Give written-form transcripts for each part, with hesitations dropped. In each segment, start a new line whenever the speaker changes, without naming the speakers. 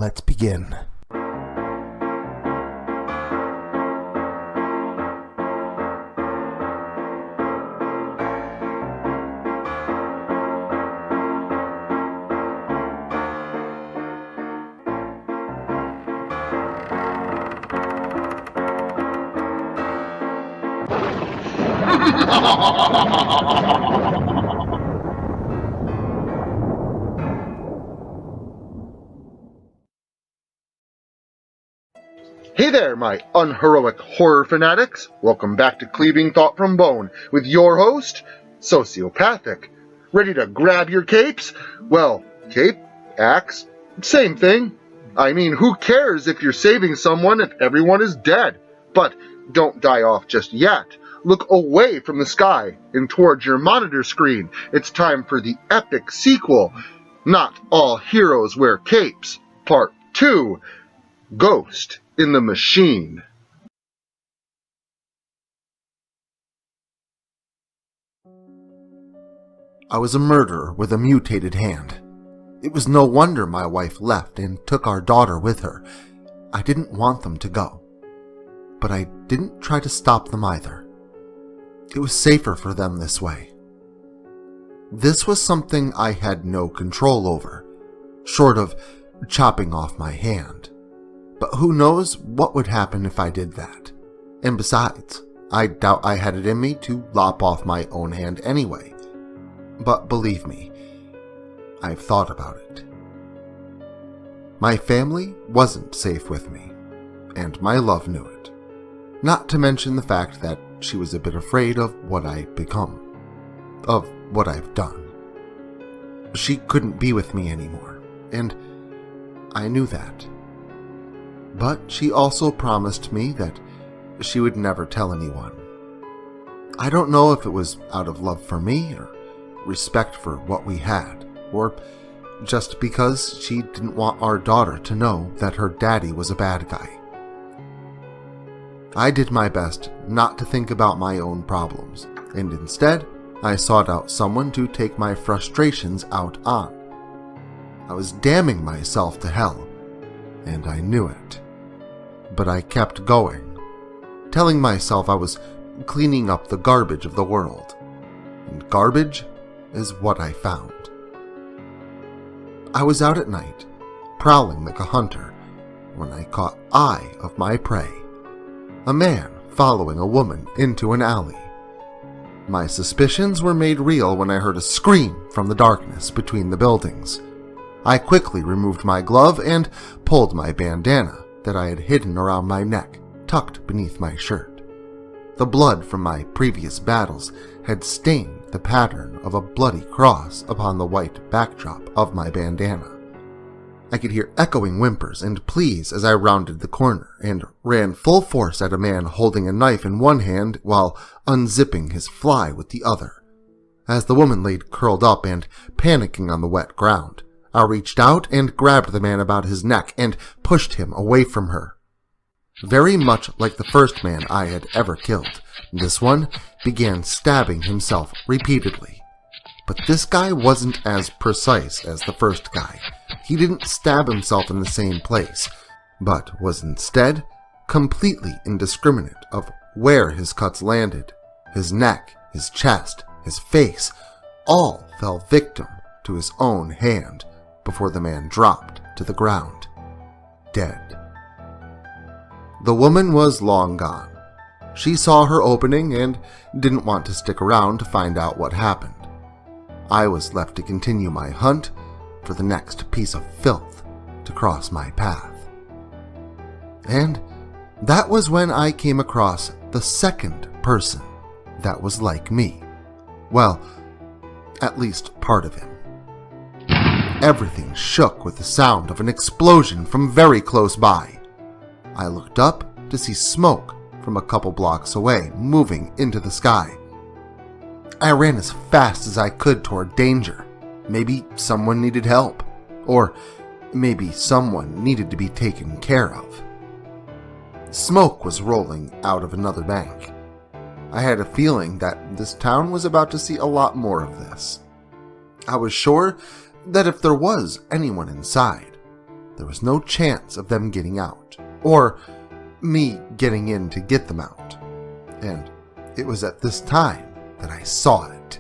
let's begin.
Hey there, my unheroic horror fanatics. Welcome back to Cleaving Thought from Bone with your host, Sociopathic. Ready to grab your capes? Well, cape, axe, same thing. I mean, who cares if you're saving someone if everyone is dead? But don't die off just yet. Look away from the sky and towards your monitor screen. It's time for the epic sequel, Not All Heroes Wear Capes, Part 2, Ghost in the Machine.
I was a murderer with a mutated hand. It was no wonder my wife left and took our daughter with her. I didn't want them to go. But I didn't try to stop them either. It was safer for them this way. This was something I had no control over, short of chopping off my hand. But who knows what would happen if I did that? And besides, I doubt I had it in me to lop off my own hand anyway. But believe me, I've thought about it. My family wasn't safe with me, and my love knew it. Not to mention the fact that she was a bit afraid of what I'd become, of what I've done. She couldn't be with me anymore, and I knew that. But she also promised me that she would never tell anyone. I don't know if it was out of love for me, or respect for what we had, or just because she didn't want our daughter to know that her daddy was a bad guy. I did my best not to think about my own problems, and instead, I sought out someone to take my frustrations out on. I was damning myself to hell, and I knew it. But I kept going, telling myself I was cleaning up the garbage of the world, and garbage is what I found. I was out at night, prowling like a hunter, when I caught eye of my prey. A man following a woman into an alley. My suspicions were made real when I heard a scream from the darkness between the buildings. I quickly removed my glove and pulled my bandana that I had hidden around my neck, tucked beneath my shirt. The blood from my previous battles had stained the pattern of a bloody cross upon the white backdrop of my bandana. I could hear echoing whimpers and pleas as I rounded the corner and ran full force at a man holding a knife in one hand while unzipping his fly with the other. As the woman laid curled up and panicking on the wet ground, I reached out and grabbed the man about his neck and pushed him away from her. Very much like the first man I had ever killed, this one began stabbing himself repeatedly. But this guy wasn't as precise as the first guy. He didn't stab himself in the same place, but was instead completely indiscriminate of where his cuts landed. His neck, his chest, his face, all fell victim to his own hand before the man dropped to the ground, dead. The woman was long gone. She saw her opening and didn't want to stick around to find out what happened. I was left to continue my hunt for the next piece of filth to cross my path. And that was when I came across the second person that was like me. Well, at least part of him. Everything shook with the sound of an explosion from very close by. I looked up to see smoke from a couple blocks away moving into the sky. I ran as fast as I could toward danger. Maybe someone needed help, or maybe someone needed to be taken care of. Smoke was rolling out of another bank. I had a feeling that this town was about to see a lot more of this. I was sure that if there was anyone inside, there was no chance of them getting out, or me getting in to get them out. And it was at this time that I saw it.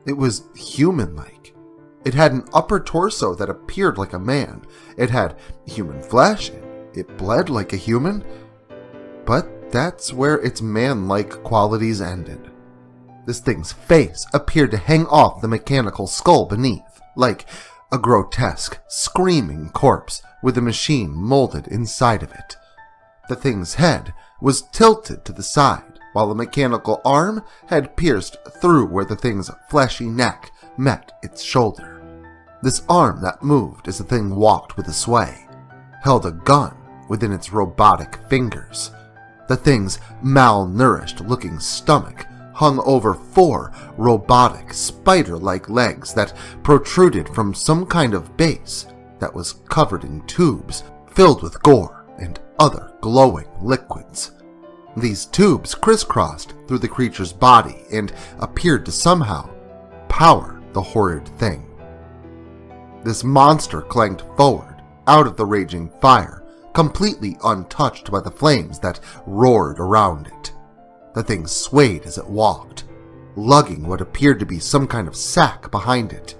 It was human-like. It had an upper torso that appeared like a man. It had human flesh, and it bled like a human. But that's where its man-like qualities ended. This thing's face appeared to hang off the mechanical skull beneath, like a grotesque, screaming corpse with a machine molded inside of it. The thing's head was tilted to the side, while the mechanical arm had pierced through where the thing's fleshy neck met its shoulder. This arm that moved as the thing walked with a sway held a gun within its robotic fingers. The thing's malnourished-looking stomach hung over 4 robotic, spider-like legs that protruded from some kind of base that was covered in tubes filled with gore and other glowing liquids. These tubes crisscrossed through the creature's body and appeared to somehow power the horrid thing. This monster clanked forward out of the raging fire, completely untouched by the flames that roared around it. The thing swayed as it walked, lugging what appeared to be some kind of sack behind it,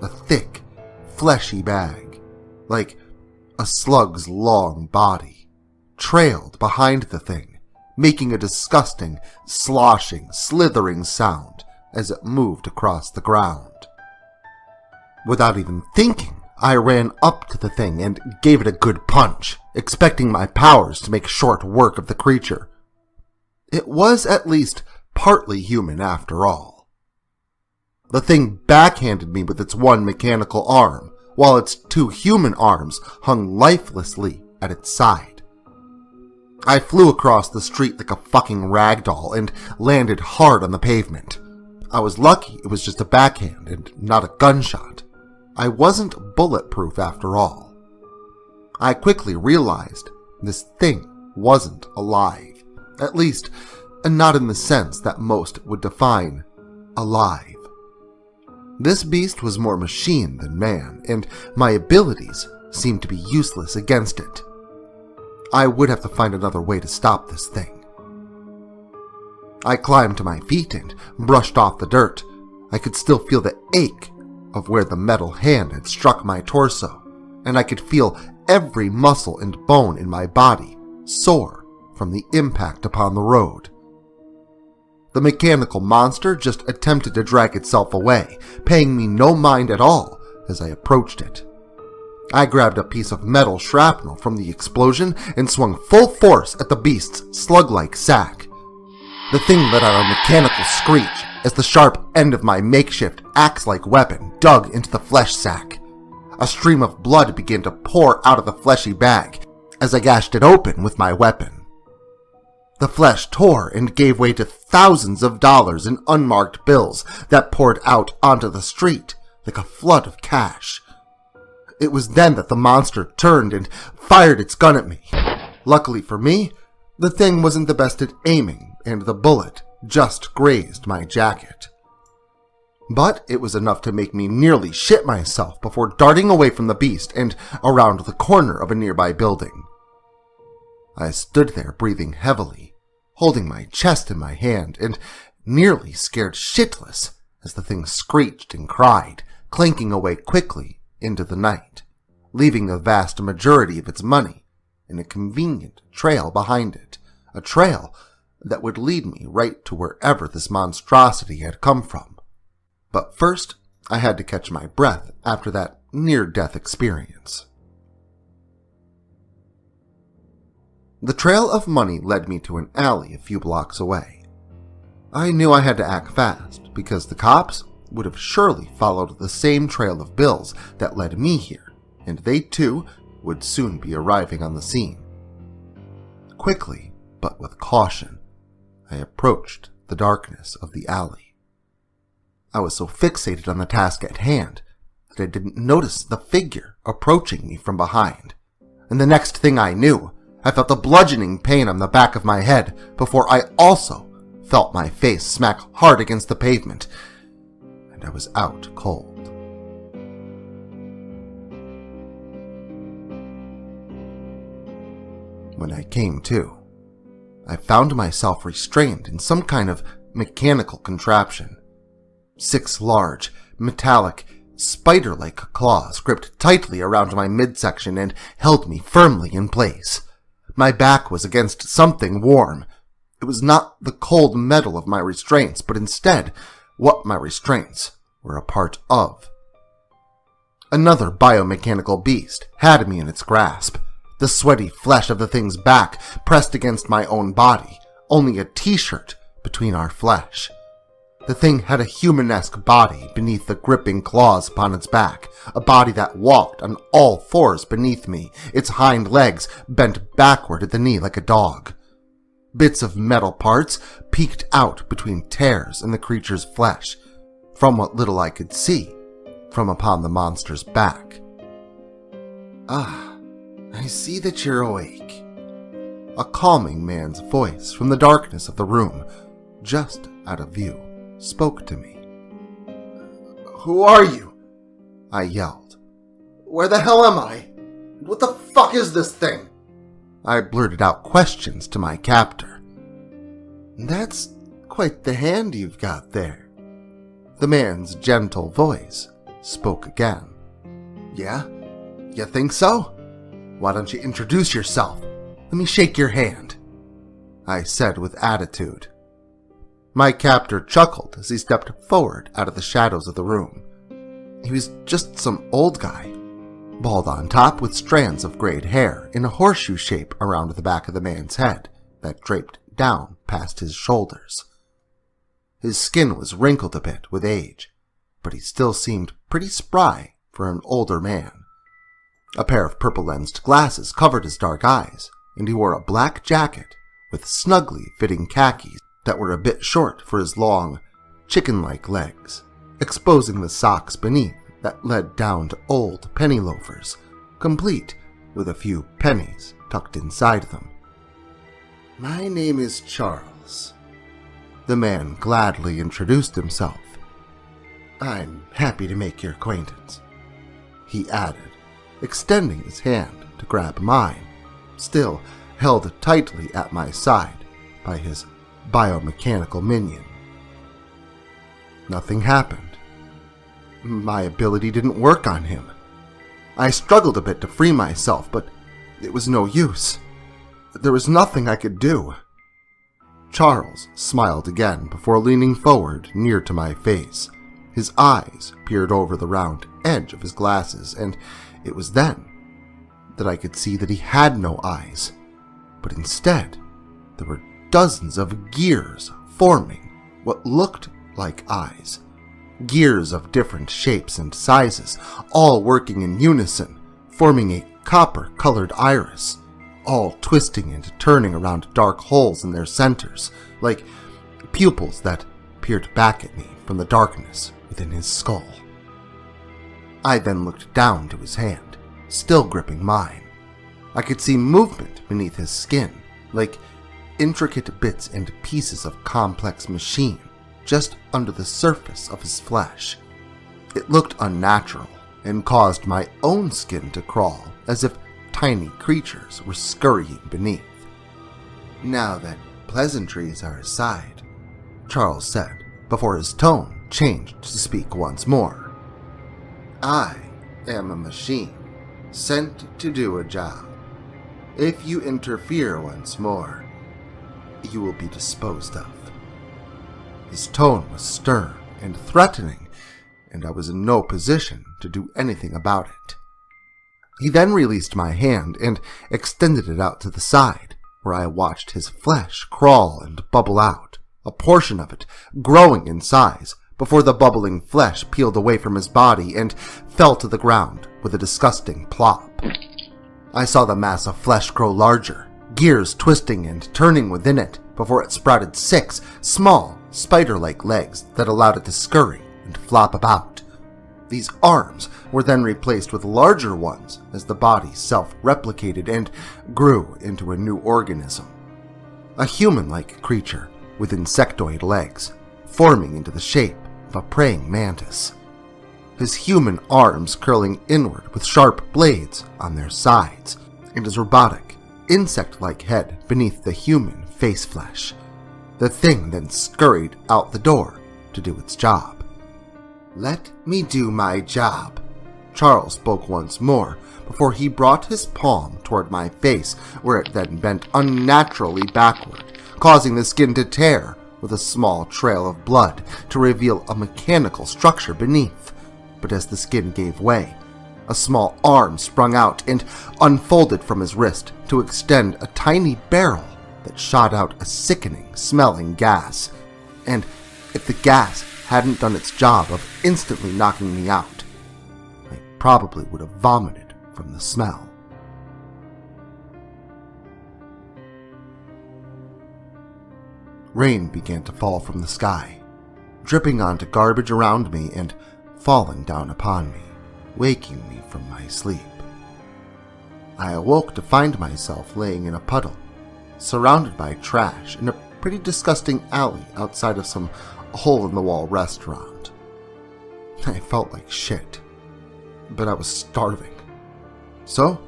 a thick, fleshy bag, like a slug's long body, trailed behind the thing, making a disgusting, sloshing, slithering sound as it moved across the ground. Without even thinking, I ran up to the thing and gave it a good punch, expecting my powers to make short work of the creature. It was at least partly human after all. The thing backhanded me with its one mechanical arm, while its 2 human arms hung lifelessly at its side. I flew across the street like a fucking ragdoll and landed hard on the pavement. I was lucky it was just a backhand and not a gunshot. I wasn't bulletproof after all. I quickly realized this thing wasn't alive, at least not in the sense that most would define alive. This beast was more machine than man, and my abilities seemed to be useless against it. I would have to find another way to stop this thing. I climbed to my feet and brushed off the dirt. I could still feel the ache of where the metal hand had struck my torso, and I could feel every muscle and bone in my body sore from the impact upon the road. The mechanical monster just attempted to drag itself away, paying me no mind at all as I approached it. I grabbed a piece of metal shrapnel from the explosion and swung full force at the beast's slug-like sack. The thing let out a mechanical screech as the sharp end of my makeshift axe-like weapon dug into the flesh sack. A stream of blood began to pour out of the fleshy bag as I gashed it open with my weapon. The flesh tore and gave way to thousands of dollars in unmarked bills that poured out onto the street like a flood of cash. It was then that the monster turned and fired its gun at me. Luckily for me, the thing wasn't the best at aiming, and the bullet just grazed my jacket. But it was enough to make me nearly shit myself before darting away from the beast and around the corner of a nearby building. I stood there breathing heavily, holding my chest in my hand, and nearly scared shitless as the thing screeched and cried, clanking away quickly into the night, leaving the vast majority of its money in a convenient trail behind it, a trail that would lead me right to wherever this monstrosity had come from. But first, I had to catch my breath after that near-death experience. The trail of money led me to an alley a few blocks away. I knew I had to act fast because the cops would have surely followed the same trail of bills that led me here, and they too would soon be arriving on the scene. Quickly, but with caution, I approached the darkness of the alley. I was so fixated on the task at hand that I didn't notice the figure approaching me from behind, and the next thing I knew, I felt a bludgeoning pain on the back of my head before I also felt my face smack hard against the pavement, and I was out cold. When I came to, I found myself restrained in some kind of mechanical contraption. 6 large, metallic, spider-like claws gripped tightly around my midsection and held me firmly in place. My back was against something warm. It was not the cold metal of my restraints, but instead what my restraints were a part of. Another biomechanical beast had me in its grasp. The sweaty flesh of the thing's back pressed against my own body, only a t-shirt between our flesh. The thing had a human-esque body beneath the gripping claws upon its back, a body that walked on all 4s beneath me, its hind legs bent backward at the knee like a dog. Bits of metal parts peeked out between tears in the creature's flesh, from what little I could see from upon the monster's back. "Ah, I see that you're awake." A calming man's voice from the darkness of the room, just out of view, spoke to me. "Who are you?" I yelled. "Where the hell am I? What the fuck is this thing?" I blurted out questions to my captor. "That's quite the hand you've got there." The man's gentle voice spoke again. "Yeah? You think so? Why don't you introduce yourself? Let me shake your hand," I said with attitude. My captor chuckled as he stepped forward out of the shadows of the room. He was just some old guy, bald on top with strands of grayed hair in a horseshoe shape around the back of the man's head that draped down past his shoulders. His skin was wrinkled a bit with age, but he still seemed pretty spry for an older man. A pair of purple-lensed glasses covered his dark eyes, and he wore a black jacket with snugly fitting khakis that were a bit short for his long, chicken-like legs, exposing the socks beneath that led down to old penny loafers, complete with a few pennies tucked inside them. "My name is Charles." The man gladly introduced himself. "I'm happy to make your acquaintance," he added, extending his hand to grab mine, still held tightly at my side by his biomechanical minion. Nothing happened. My ability didn't work on him. I struggled a bit to free myself, but it was no use. There was nothing I could do. Charles smiled again before leaning forward near to my face. His eyes peered over the round edge of his glasses, and it was then that I could see that he had no eyes, but instead there were dozens of gears forming what looked like eyes. Gears of different shapes and sizes, all working in unison, forming a copper-colored iris, all twisting and turning around dark holes in their centers, like pupils that peered back at me from the darkness within his skull. I then looked down to his hand, still gripping mine. I could see movement beneath his skin, like intricate bits and pieces of complex machine just under the surface of his flesh. It looked unnatural and caused my own skin to crawl as if tiny creatures were scurrying beneath. "Now that pleasantries are aside," Charles said, before his tone changed to speak once more, "I am a machine, sent to do a job. If you interfere once more, you will be disposed of." His tone was stern and threatening, and I was in no position to do anything about it. He then released my hand and extended it out to the side, where I watched his flesh crawl and bubble out, a portion of it growing in size before the bubbling flesh peeled away from his body and fell to the ground with a disgusting plop. I saw the mass of flesh grow larger, gears twisting and turning within it before it sprouted 6 small, spider-like legs that allowed it to scurry and flop about. These arms were then replaced with larger ones as the body self-replicated and grew into a new organism. A human-like creature with insectoid legs, forming into the shape of a praying mantis. His human arms curling inward with sharp blades on their sides, and his robotic, insect-like head beneath the human face flesh. The thing then scurried out the door to do its job. "Let me do my job," Charles spoke once more before he brought his palm toward my face, where it then bent unnaturally backward, causing the skin to tear with a small trail of blood to reveal a mechanical structure beneath. But as the skin gave way, a small arm sprung out and unfolded from his wrist to extend a tiny barrel that shot out a sickening smelling gas. And if the gas hadn't done its job of instantly knocking me out, I probably would have vomited from the smell. Rain began to fall from the sky, dripping onto garbage around me and falling down upon me, waking me from my sleep. I awoke to find myself laying in a puddle, surrounded by trash in a pretty disgusting alley outside of some hole-in-the-wall restaurant. I felt like shit, but I was starving. So,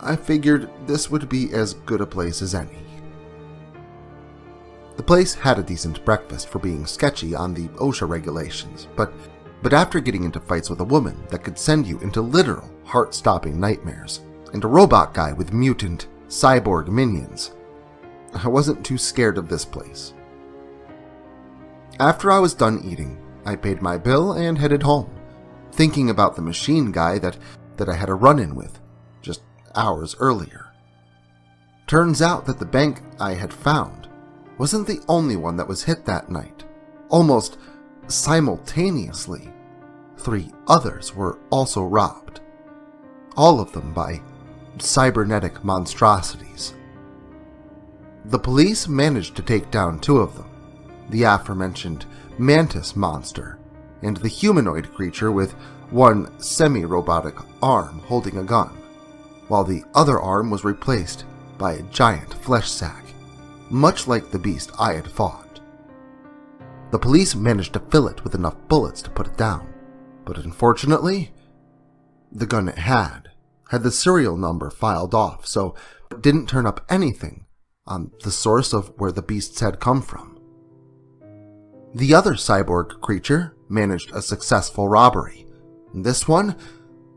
I figured this would be as good a place as any. The place had a decent breakfast for being sketchy on the OSHA regulations, but after getting into fights with a woman that could send you into literal heart-stopping nightmares, and a robot guy with mutant, cyborg minions, I wasn't too scared of this place. After I was done eating, I paid my bill and headed home, thinking about the machine guy that I had a run-in with just hours earlier. Turns out that the bank I had found wasn't the only one that was hit that night. Almost simultaneously, 3 others were also robbed, all of them by cybernetic monstrosities. The police managed to take down 2 of them, the aforementioned mantis monster and the humanoid creature with one semi-robotic arm holding a gun, while the other arm was replaced by a giant flesh sack, much like the beast I had fought. The police managed to fill it with enough bullets to put it down, but unfortunately, the gun it had the serial number filed off, so it didn't turn up anything on the source of where the beasts had come from. The other cyborg creature managed a successful robbery. This one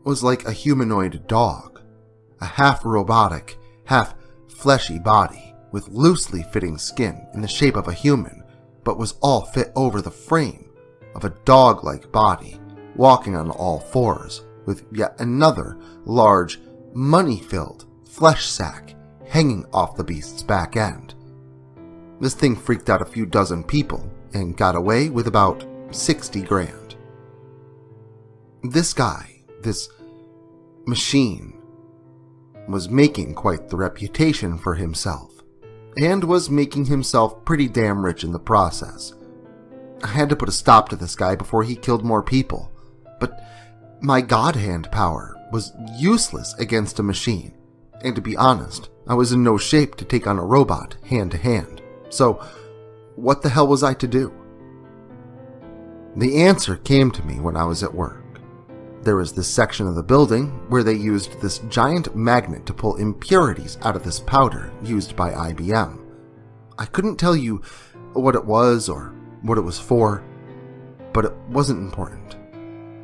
was like a humanoid dog, a half-robotic, half-fleshy body with loosely fitting skin in the shape of a human, but was all fit over the frame of a dog-like body, walking on all 4s, with yet another large, money-filled flesh sack hanging off the beast's back end. This thing freaked out a few dozen people and got away with about 60 grand. This guy, this machine, was making quite the reputation for himself, and was making himself pretty damn rich in the process. I had to put a stop to this guy before he killed more people, but my God Hand power was useless against a machine, and to be honest, I was in no shape to take on a robot hand to hand, so what the hell was I to do? The answer came to me when I was at work. There was this section of the building where they used this giant magnet to pull impurities out of this powder used by IBM. I couldn't tell you what it was or what it was for, but it wasn't important.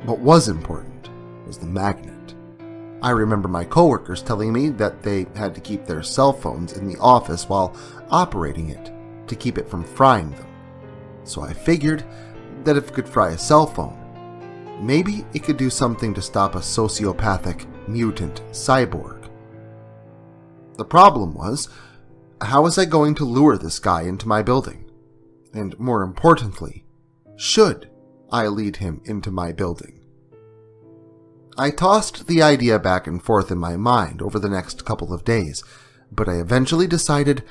What was important was the magnet. I remember my coworkers telling me that they had to keep their cell phones in the office while operating it to keep it from frying them. So I figured that if it could fry a cell phone, maybe it could do something to stop a sociopathic mutant cyborg. The problem was, how was I going to lure this guy into my building? And more importantly, should I lead him into my building? I tossed the idea back and forth in my mind over the next couple of days, but I eventually decided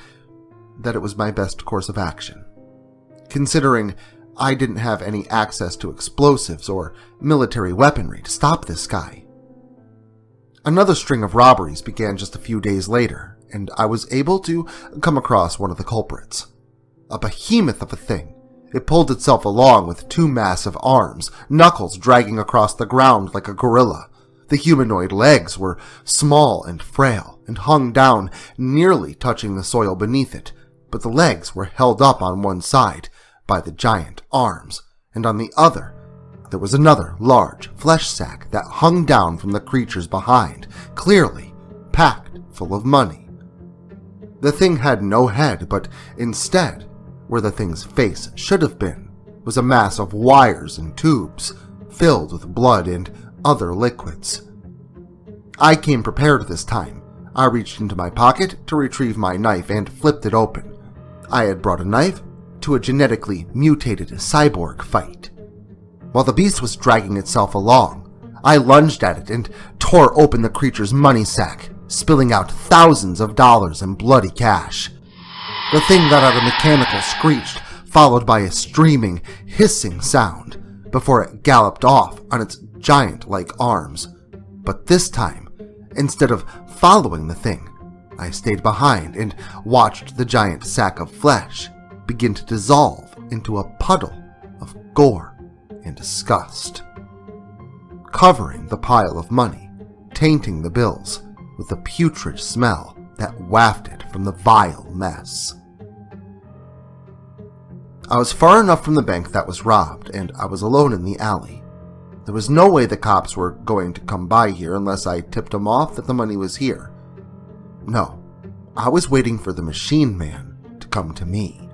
that it was my best course of action, considering I didn't have any access to explosives or military weaponry to stop this guy. Another string of robberies began just a few days later, and I was able to come across one of the culprits. A behemoth of a thing. It pulled itself along with 2 massive arms, knuckles dragging across the ground like a gorilla, The humanoid legs were small and frail and hung down, nearly touching the soil beneath it, but the legs were held up on one side by the giant arms, and on the other there was another large flesh sack that hung down from the creatures behind, clearly packed full of money. The thing had no head, but instead, where the thing's face should have been, was a mass of wires and tubes filled with blood and other liquids. I came prepared this time. I reached into my pocket to retrieve my knife and flipped it open. I had brought a knife to a genetically mutated cyborg fight. While the beast was dragging itself along, I lunged at it and tore open the creature's money sack, spilling out thousands of dollars in bloody cash. The thing let out a mechanical screech, followed by a streaming, hissing sound, before it galloped off on its giant-like arms. But this time, instead of following the thing, I stayed behind and watched the giant sack of flesh begin to dissolve into a puddle of gore and disgust, covering the pile of money, tainting the bills with a putrid smell that wafted from the vile mess. I was far enough from the bank that was robbed, and I was alone in the alley. There was no way the cops were going to come by here unless I tipped them off that the money was here. No, I was waiting for the machine man to come to me.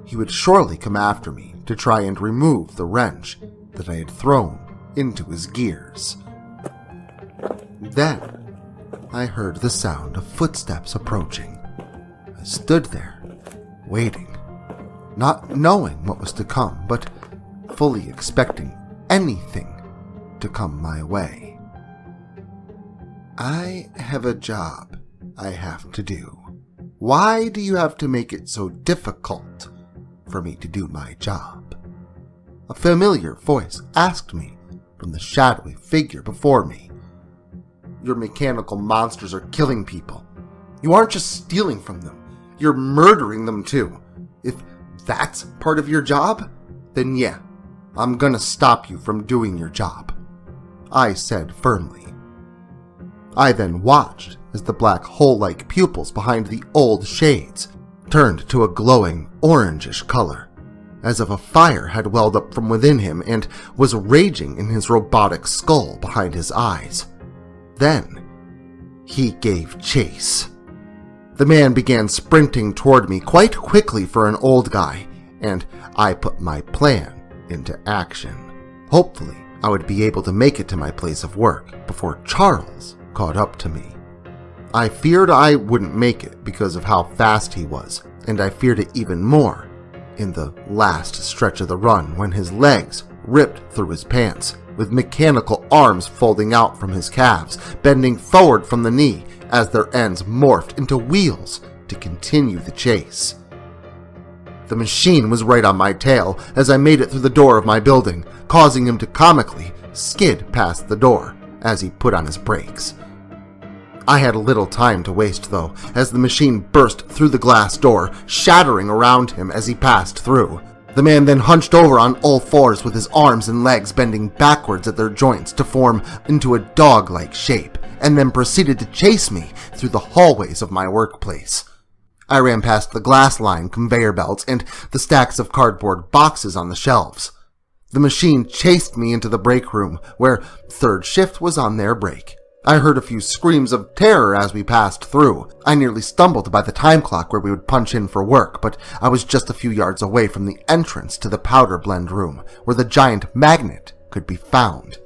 He would surely come after me to try and remove the wrench that I had thrown into his gears. Then I heard the sound of footsteps approaching. I stood there, waiting, not knowing what was to come, but fully expecting anything to come my way. I have a job I have to do. Why do you have to make it so difficult for me to do my job? A familiar voice asked me from the shadowy figure before me. Your mechanical monsters are killing people. You aren't just stealing from them, you're murdering them too. If that's part of your job, then yeah, I'm gonna stop you from doing your job, I said firmly. I then watched as the black hole-like pupils behind the old shades turned to a glowing orangish color, as if a fire had welled up from within him and was raging in his robotic skull behind his eyes. Then he gave chase. The man began sprinting toward me quite quickly for an old guy, and I put my plan into action. Hopefully, I would be able to make it to my place of work before Charles caught up to me. I feared I wouldn't make it because of how fast he was, and I feared it even more in the last stretch of the run when his legs ripped through his pants, with mechanical arms folding out from his calves, bending forward from the knee as their ends morphed into wheels to continue the chase. The machine was right on my tail as I made it through the door of my building, causing him to comically skid past the door as he put on his brakes. I had little time to waste, though, as the machine burst through the glass door, shattering around him as he passed through. The man then hunched over on all fours with his arms and legs bending backwards at their joints to form into a dog-like shape, and then proceeded to chase me through the hallways of my workplace. I ran past the glass line conveyor belts and the stacks of cardboard boxes on the shelves. The machine chased me into the break room, where third shift was on their break. I heard a few screams of terror as we passed through. I nearly stumbled by the time clock where we would punch in for work, but I was just a few yards away from the entrance to the powder blend room, where the giant magnet could be found.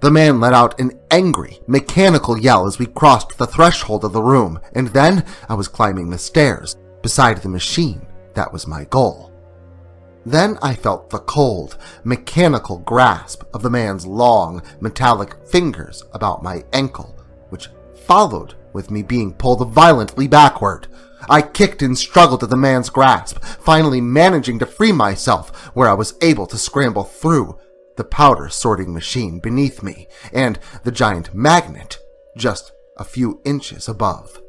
The man let out an angry, mechanical yell as we crossed the threshold of the room, and then I was climbing the stairs, beside the machine that was my goal. Then I felt the cold, mechanical grasp of the man's long, metallic fingers about my ankle, which followed with me being pulled violently backward. I kicked and struggled at the man's grasp, finally managing to free myself, where I was able to scramble through the powder sorting machine beneath me and the giant magnet just a few inches above.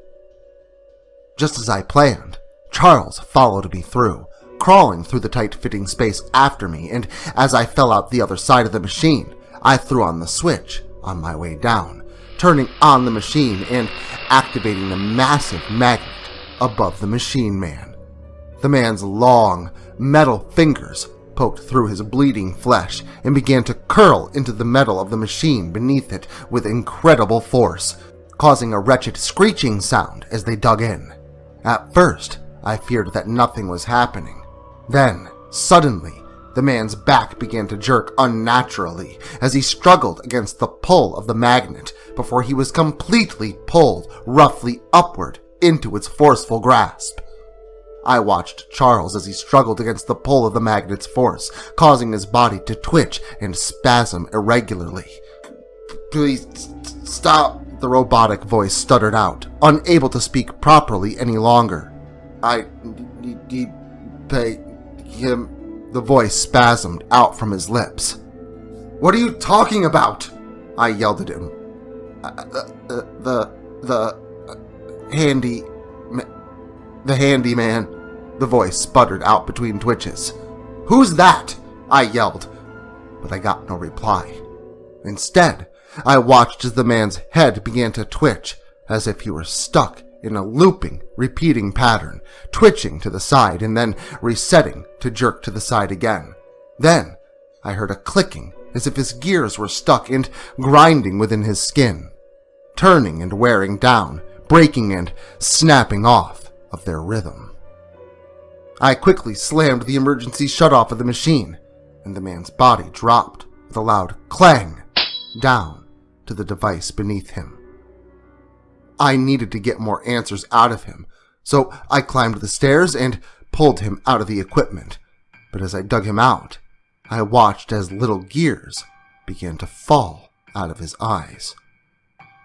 Just as I planned, Charles followed me through, crawling through the tight-fitting space after me, and as I fell out the other side of the machine, I threw on the switch on my way down, turning on the machine and activating the massive magnet above the machine man. The man's long, metal fingers poked through his bleeding flesh and began to curl into the metal of the machine beneath it with incredible force, causing a wretched screeching sound as they dug in. At first, I feared that nothing was happening. Then, suddenly, the man's back began to jerk unnaturally as he struggled against the pull of the magnet before he was completely pulled roughly upward into its forceful grasp. I watched Charles as he struggled against the pull of the magnet's force, causing his body to twitch and spasm irregularly. "Please stop," the robotic voice stuttered out, unable to speak properly any longer. "I need pay him," the voice spasmed out from his lips. "What are you talking about?" I yelled at him. The handyman," the voice sputtered out between twitches. "Who's that?" I yelled, but I got no reply. Instead, I watched as the man's head began to twitch as if he were stuck in a looping, repeating pattern, twitching to the side and then resetting to jerk to the side again. Then, I heard a clicking as if his gears were stuck and grinding within his skin, turning and wearing down, breaking and snapping off of their rhythm. I quickly slammed the emergency shutoff of the machine, and the man's body dropped with a loud clang down to the device beneath him. I needed to get more answers out of him, so I climbed the stairs and pulled him out of the equipment. But as I dug him out, I watched as little gears began to fall out of his eyes.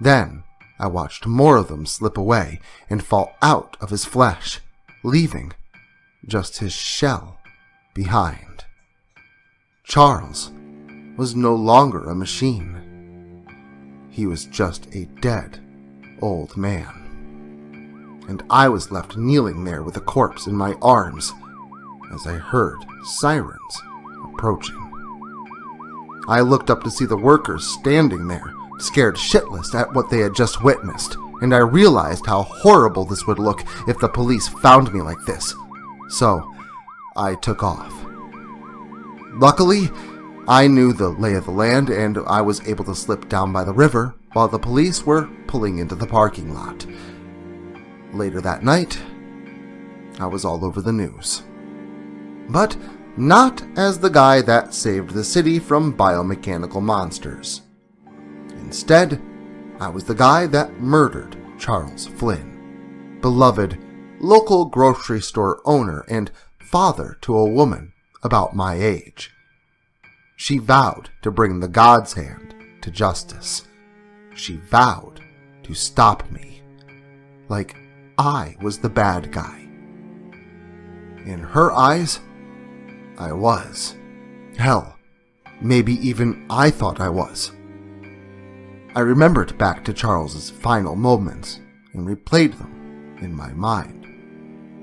Then I watched more of them slip away and fall out of his flesh, leaving just his shell behind. Charles was no longer a machine. He was just a dead old man. And I was left kneeling there with a corpse in my arms as I heard sirens approaching. I looked up to see the workers standing there, scared shitless at what they had just witnessed, and I realized how horrible this would look if the police found me like this. So, I took off. Luckily, I knew the lay of the land and I was able to slip down by the river while the police were pulling into the parking lot. Later that night, I was all over the news. But not as the guy that saved the city from biomechanical monsters. Instead, I was the guy that murdered Charles Flynn, beloved local grocery store owner and father to a woman about my age. She vowed to bring the God's hand to justice. She vowed to stop me, like I was the bad guy. In her eyes, I was. Hell, maybe even I thought I was. I remembered back to Charles's final moments and replayed them in my mind.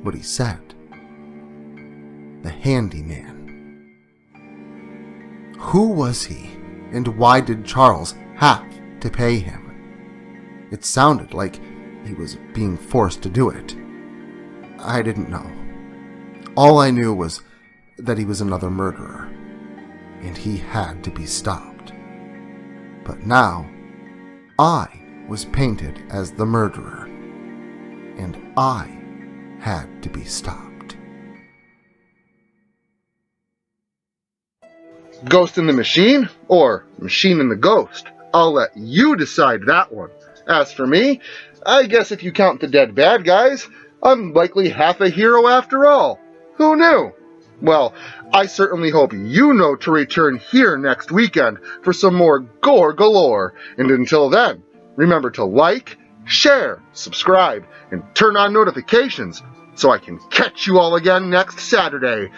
What he said. The handyman. Who was he, and why did Charles have to pay him? It sounded like he was being forced to do it. I didn't know. All I knew was that he was another murderer, and he had to be stopped. But now, I was painted as the murderer, and I had to be stopped.
Ghost in the machine or machine in the ghost? I'll let you decide that one. As for me, I guess if you count the dead bad guys, I'm likely half a hero after all. Who knew? Well, I certainly hope you know to return here next weekend for some more gore galore. And until then, remember to like, share, subscribe, and turn on notifications so I can catch you all again next Saturday.